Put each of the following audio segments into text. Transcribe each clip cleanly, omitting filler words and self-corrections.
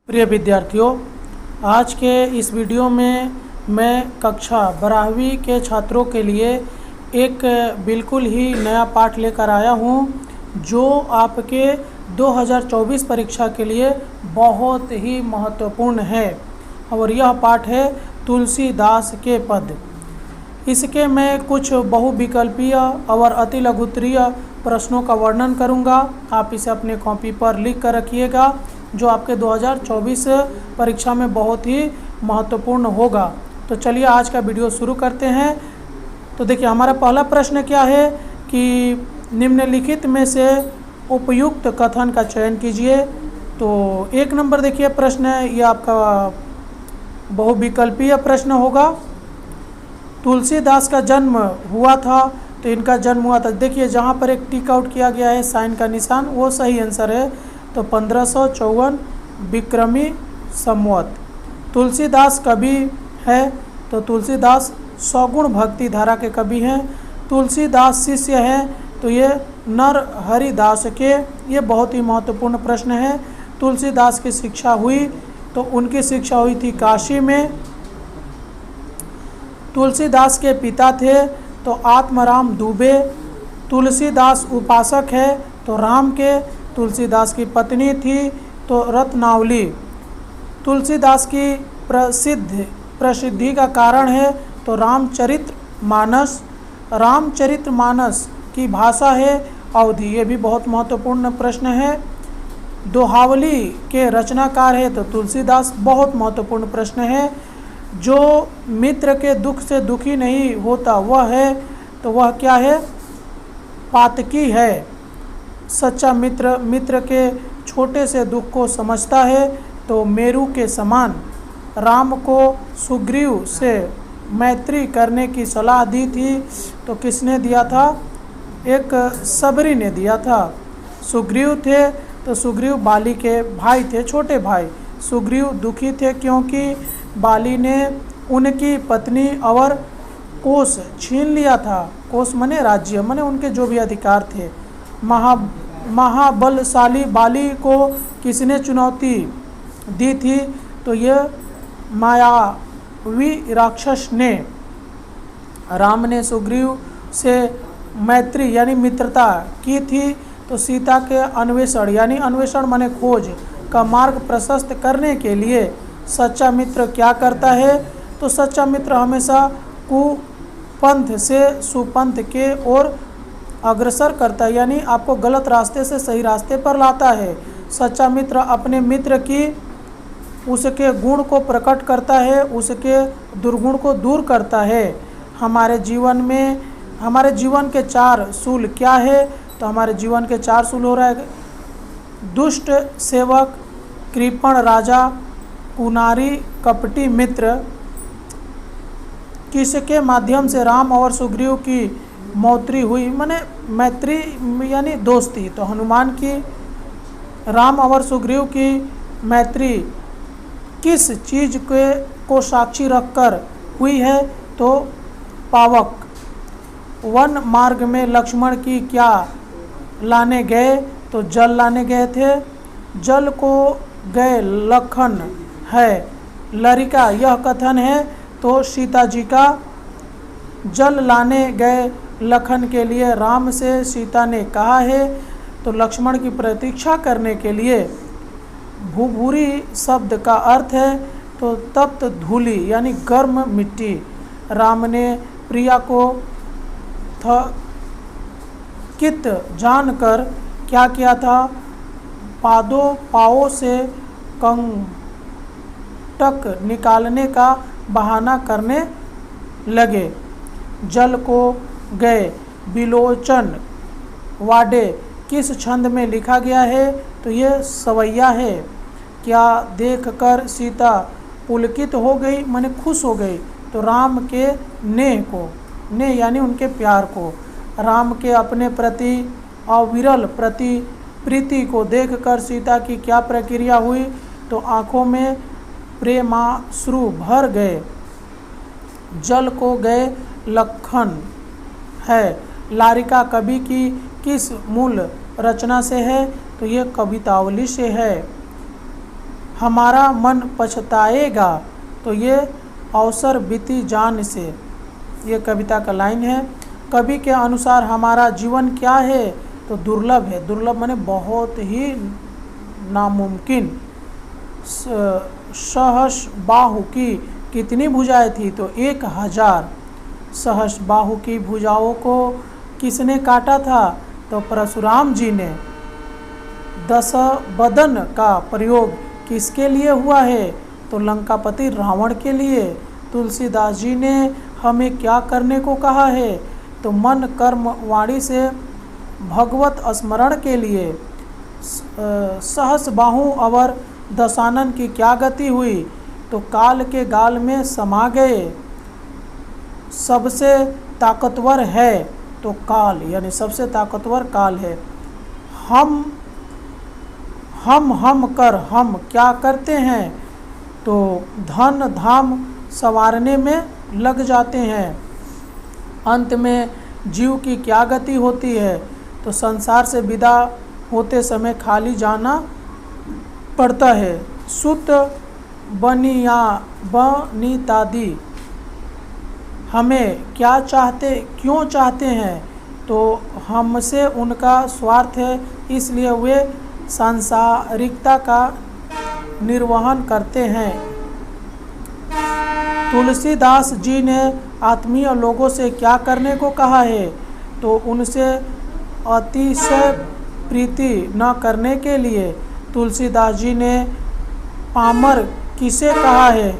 प्रिय विद्यार्थियों, आज के इस वीडियो में मैं कक्षा 12वीं के छात्रों के लिए एक बिल्कुल ही नया पाठ लेकर आया हूं, जो आपके 2024 परीक्षा के लिए बहुत ही महत्वपूर्ण है। और यह पाठ है तुलसीदास के पद। इसके मैं कुछ बहुविकल्पीय और अति लघुत्तरीय प्रश्नों का वर्णन करूंगा। आप इसे अपने कॉपी पर लिख कर रखिएगा, जो आपके 2024 परीक्षा में बहुत ही महत्वपूर्ण होगा। तो चलिए आज का वीडियो शुरू करते हैं। तो देखिए, हमारा पहला प्रश्न क्या है कि निम्नलिखित में से उपयुक्त कथन का चयन कीजिए। तो 1 नंबर देखिए प्रश्न है, ये आपका बहुविकल्पीय प्रश्न होगा। तुलसीदास का जन्म हुआ था, तो इनका जन्म हुआ था। देखिए, जहाँ पर एक टिक आउट किया गया है साइन का निशान, वो सही आंसर है। तो 1554 विक्रमी संवत। तुलसीदास कवि है, तो तुलसीदास सगुण भक्ति धारा के कवि हैं। तुलसीदास शिष्य हैं, तो ये नरहरिदास के, ये बहुत ही महत्वपूर्ण प्रश्न है। तुलसीदास की शिक्षा हुई, तो उनकी शिक्षा हुई थी काशी में। तुलसीदास के पिता थे तो आत्माराम दुबे। तुलसीदास उपासक है तो राम के। तुलसीदास की पत्नी थी तो रत्नावली। तुलसीदास की प्रसिद्धि का कारण है तो रामचरितमानस। रामचरितमानस की भाषा है अवधी, ये भी बहुत महत्वपूर्ण प्रश्न है। दोहावली के रचनाकार है तो तुलसीदास, बहुत महत्वपूर्ण प्रश्न है। जो मित्र के दुख से दुखी नहीं होता वह है, तो वह क्या है? पातकी है। सच्चा मित्र के छोटे से दुख को समझता है, तो मेरू के समान। राम को सुग्रीव से मैत्री करने की सलाह दी थी, तो किसने दिया था? एक सबरी ने दिया था। सुग्रीव थे तो सुग्रीव बाली के भाई थे, छोटे भाई। सुग्रीव दुखी थे क्योंकि बाली ने उनकी पत्नी और कोष छीन लिया था। कोष मने राज्य, मने उनके जो भी अधिकार थे। महाबलशाली बाली को किसने चुनौती दी थी? तो ये मायावी राक्षस ने। राम ने सुग्रीव से मैत्री यानी मित्रता की थी, तो सीता के अन्वेषण यानी अन्वेषण माने खोज का मार्ग प्रशस्त करने के लिए सच्चा मित्र क्या करता है? तो सच्चा मित्र हमेशा कुपंथ से सुपंथ के ओर अग्रसर करता है, यानी आपको गलत रास्ते से सही रास्ते पर लाता है। सच्चा मित्र अपने मित्र की उसके गुण को प्रकट करता है, उसके दुर्गुण को दूर करता है। हमारे जीवन के 4 सूल क्या है? तो हमारे जीवन के 4 सूल हो रहा है दुष्ट सेवक, कृपण राजा, कुनारी कपटी मित्र। किसके माध्यम से राम और सुग्रीव की मैत्री हुई? माने मैत्री यानी दोस्ती। तो हनुमान की राम और सुग्रीव की मैत्री किस चीज़ को साक्षी रखकर हुई है? तो पावक। वन मार्ग में लक्ष्मण की क्या लाने गए? तो जल लाने गए थे। जल को गए लखन है लरिका, यह कथन है तो सीता जी का। जल लाने गए लखन के लिए राम से सीता ने कहा है, तो लक्ष्मण की प्रतीक्षा करने के लिए। भूभूरी शब्द का अर्थ है तो तप्त धूलि यानी गर्म मिट्टी। राम ने प्रिया को थकित जानकर क्या किया था? पाँवों से कंटक निकालने का बहाना करने लगे। जल को गए बिलोचन वाडे किस छंद में लिखा गया है? तो ये सवैया है। क्या देखकर सीता पुलकित हो गई, माने खुश हो गई? तो राम के नेह यानी उनके प्यार को। राम के अपने प्रति अविरल प्रीति को देखकर सीता की क्या प्रक्रिया हुई? तो आँखों में प्रेमाश्रु भर गए। जल को गए लखन है। लारिका कवि की किस मूल रचना से है? तो ये कवितावली से है। हमारा मन पछताएगा तो ये अवसर बीती जान से। ये कविता का लाइन है। कवि के अनुसार हमारा जीवन क्या है, तो दुर्लभ है। दुर्लभ माने बहुत ही नामुमकिन। सहस बाहु की कितनी भुजाएं थी, तो 1000। सहस बाहु की भुजाओं को किसने काटा था, तो परशुराम जी ने। दस बदन का प्रयोग किसके लिए हुआ है, तो लंकापति रावण के लिए। तुलसीदास जी ने हमें क्या करने को कहा है, तो मन कर्म वाणी से भगवत स्मरण के लिए। सहस बाहु अवर दशानन की क्या गति हुई, तो काल के गाल में समा गए। सबसे ताकतवर है, तो काल यानी सबसे ताकतवर काल है। हम कर हम क्या करते हैं, तो धन धाम संवारने में लग जाते हैं। अंत में जीव की क्या गति होती है, तो संसार से विदा होते समय खाली जाना पड़ता है। सुत बनिया बनितादि हमें क्या चाहते क्यों चाहते हैं, तो हमसे उनका स्वार्थ है, इसलिए वे सांसारिकता का निर्वहन करते हैं। तुलसीदास जी ने आत्मीय लोगों से क्या करने को कहा है, तो उनसे अतिशय प्रीति न करने के लिए। तुलसीदास जी ने पामर किसे कहा है,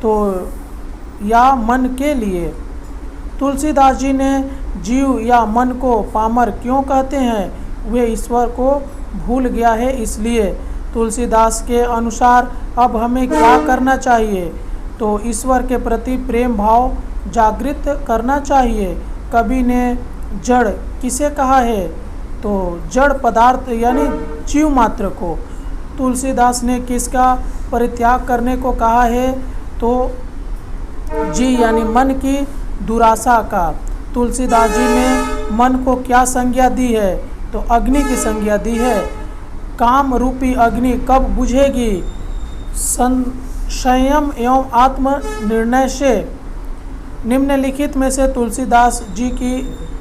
तो या मन के लिए। तुलसीदास जी ने जीव या मन को पामर क्यों कहते हैं, वे ईश्वर को भूल गया है इसलिए। तुलसीदास के अनुसार अब हमें क्या करना चाहिए, तो ईश्वर के प्रति प्रेम भाव जागृत करना चाहिए। कवि ने जड़ किसे कहा है, तो जड़ पदार्थ यानी जीव मात्र को। तुलसीदास ने किसका परित्याग करने को कहा है, तो जी यानी मन की दुराशा का। तुलसीदास जी ने मन को क्या संज्ञा दी है, तो अग्नि की संज्ञा दी है। काम रूपी अग्नि कब बुझेगी, संयम एवं आत्म निर्णय से। निम्नलिखित में से तुलसीदास जी की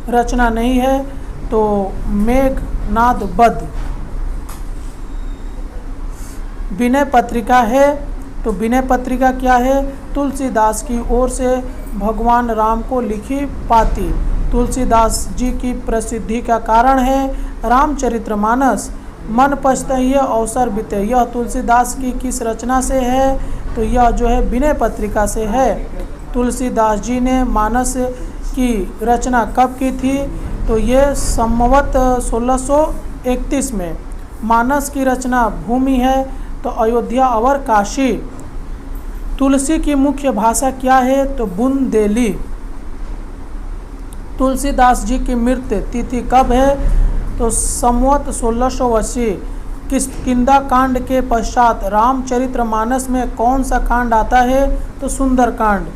रचना नहीं है, तो मेघनाद बध। विनय पत्रिका है, तो विनय पत्रिका क्या है, तुलसीदास की ओर से भगवान राम को लिखी पाती। तुलसीदास जी की प्रसिद्धि का कारण है रामचरितमानस। मन पछताइए अवसर बीते, यह तुलसीदास की किस रचना से है, तो यह जो है विनय पत्रिका से है। तुलसीदास जी ने मानस की रचना कब की थी, तो ये संवत 1631 में। मानस की रचना भूमि है, तो अयोध्या और काशी। तुलसी की मुख्य भाषा क्या है, तो बुंदेली। तुलसीदास जी की मृत्यु तिथि कब है, तो संवत 1680। किष्किंधा कांड के पश्चात रामचरितमानस में कौन सा कांड आता है, तो सुंदर कांड।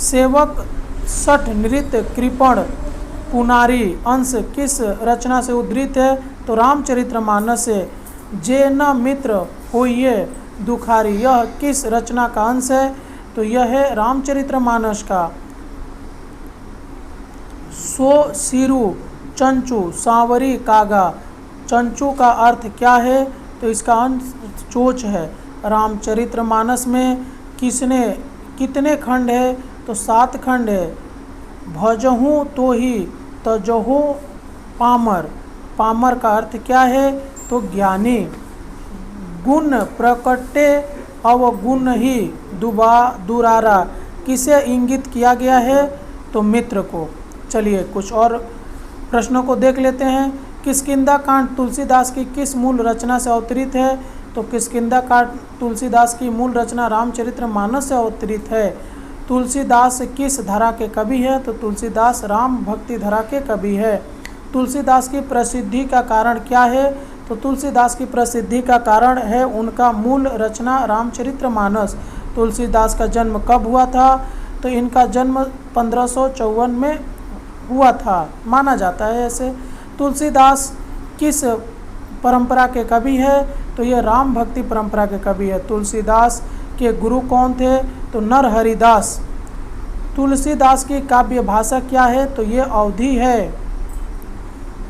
सेवक सठ नृत्य कृपण पुनारी अंश किस रचना से उद्धृत है, तो रामचरितमानस से। जे न मित्र होइए दुखारी, यह किस रचना का अंश है, तो यह है रामचरितमानस का। सो सिरु चंचू सांवरी कागा, चंचू का अर्थ क्या है, तो इसका अंश चोच है। रामचरितमानस में कितने खंड है, तो 7 खंड है। भजहूँ तो ही तजहूँ पामर, पामर का अर्थ क्या है, तो ज्ञानी। गुण प्रकटे अवगुण ही दुरारा, किसे इंगित किया गया है, तो मित्र को। चलिए कुछ और प्रश्नों को देख लेते हैं। किष्किंधा कांड तुलसीदास की किस मूल रचना से अवतरित है, तो किष्किंधा कांड तुलसीदास की मूल रचना रामचरितमानस से अवतरित है। तुलसीदास किस धारा के कवि है, तो तुलसीदास राम भक्ति धारा के कवि है। तुलसीदास की प्रसिद्धि का कारण क्या है, तो तुलसीदास की प्रसिद्धि का कारण है उनका मूल रचना रामचरितमानस। तुलसीदास का जन्म कब हुआ था, तो इनका जन्म 1554 में हुआ था, माना जाता है ऐसे। तुलसीदास किस परंपरा के कवि है, तो ये राम भक्ति परंपरा के कवि है। तुलसीदास के गुरु कौन थे? तो नरहरिदास। तुलसीदास की काव्य भाषा क्या है? तो ये अवधी है।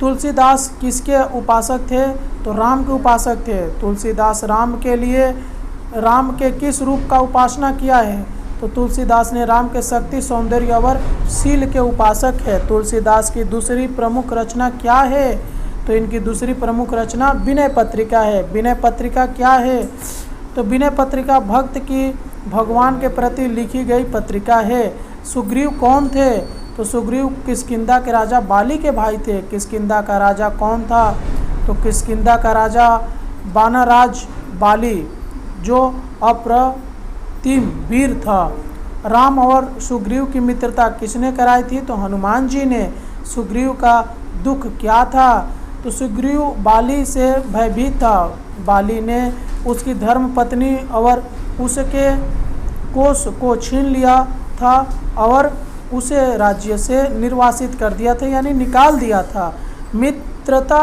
तुलसीदास किसके उपासक थे? तो राम के उपासक थे। तुलसीदास राम के लिए राम के किस रूप का उपासना किया है? तो तुलसीदास ने राम के शक्ति, सौंदर्य और शील के उपासक है। तुलसीदास की दूसरी प्रमुख रचना क्या है? तो इनकी दूसरी प्रमुख रचना विनय पत्रिका है। विनय पत्रिका क्या है? तो विनय पत्रिका भक्त की भगवान के प्रति लिखी गई पत्रिका है। सुग्रीव कौन थे? तो सुग्रीव किष्किंधा के राजा बाली के भाई थे। किष्किंधा का राजा कौन था? तो किष्किंधा का राजा वानरराज बाली, जो अप्रतिम वीर था। राम और सुग्रीव की मित्रता किसने कराई थी? तो हनुमान जी ने। सुग्रीव का दुख क्या था? तो सुग्रीव बाली से भयभीत था। बाली ने उसकी धर्म पत्नी और उसके कोष को छीन लिया था और उसे राज्य से निर्वासित कर दिया था, यानी निकाल दिया था। मित्रता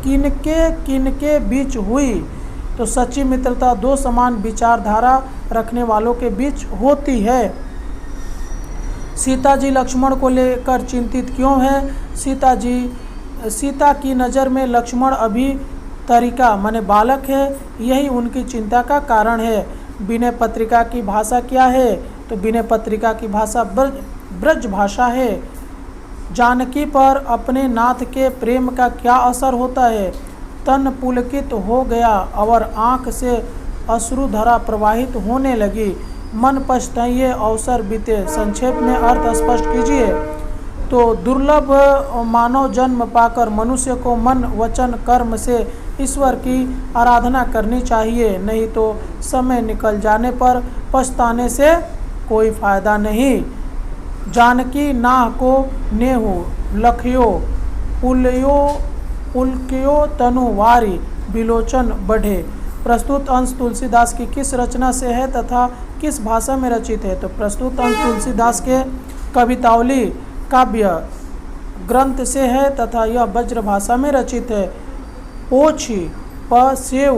किनके बीच हुई? तो सच्ची मित्रता दो समान विचारधारा रखने वालों के बीच होती है। सीता जी लक्ष्मण को लेकर चिंतित क्यों है? सीता की नज़र में लक्ष्मण अभी तरीका माने बालक है, यही उनकी चिंता का कारण है। विनय पत्रिका की भाषा क्या है? तो विनय पत्रिका की भाषा ब्रज भाषा है। जानकी पर अपने नाथ के प्रेम का क्या असर होता है? तन पुलकित हो गया और आँख से अश्रुधारा प्रवाहित होने लगी। मन पछताइए अवसर बीते। संक्षेप में अर्थ स्पष्ट कीजिए। तो दुर्लभ मानव जन्म पाकर मनुष्य को मन वचन कर्म से ईश्वर की आराधना करनी चाहिए, नहीं तो समय निकल जाने पर पछताने से कोई फायदा नहीं। जानकी नाह को नेहु लखयो पुलक्यो तनु वारी बिलोचन बढ़े। प्रस्तुत अंश तुलसीदास की किस रचना से है तथा किस भाषा में रचित है? तो प्रस्तुत अंश तुलसीदास के कवितावली काव्य ग्रंथ से है तथा यह ब्रज भाषा में रचित है। पोछी पसेव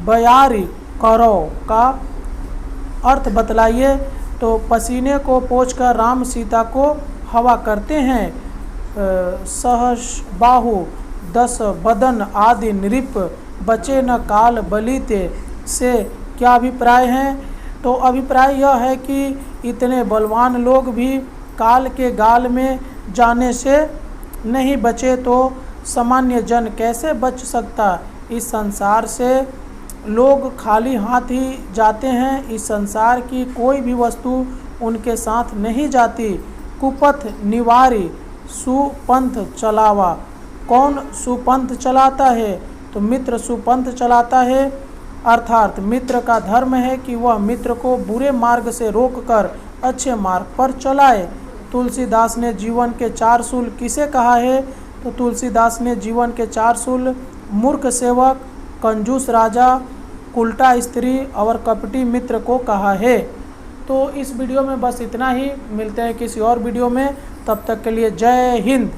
बयारी करो का अर्थ बतलाइए। तो पसीने को पोंछकर राम सीता को हवा करते हैं। सहस बाहु दस बदन आदि नृप बचे न काल बलिते से क्या अभिप्राय है? तो अभिप्राय यह है कि इतने बलवान लोग भी काल के गाल में जाने से नहीं बचे तो सामान्य जन कैसे बच सकता? इस संसार से लोग खाली हाथ ही जाते हैं। इस संसार की कोई भी वस्तु उनके साथ नहीं जाती। कुपथ निवारी सुपंथ चलावा। कौन सुपंथ चलाता है? तो मित्र सुपंथ चलाता है, अर्थात मित्र का धर्म है कि वह मित्र को बुरे मार्ग से रोककर अच्छे मार्ग पर चलाए। तुलसीदास ने जीवन के 4 सूल किसे कहा है? तो तुलसीदास ने जीवन के 4 सूल मूर्ख सेवक, कंजूस राजा, उल्टा स्त्री और कपटी मित्र को कहा है। तो इस वीडियो में बस इतना ही। मिलते हैं किसी और वीडियो में, तब तक के लिए जय हिंद।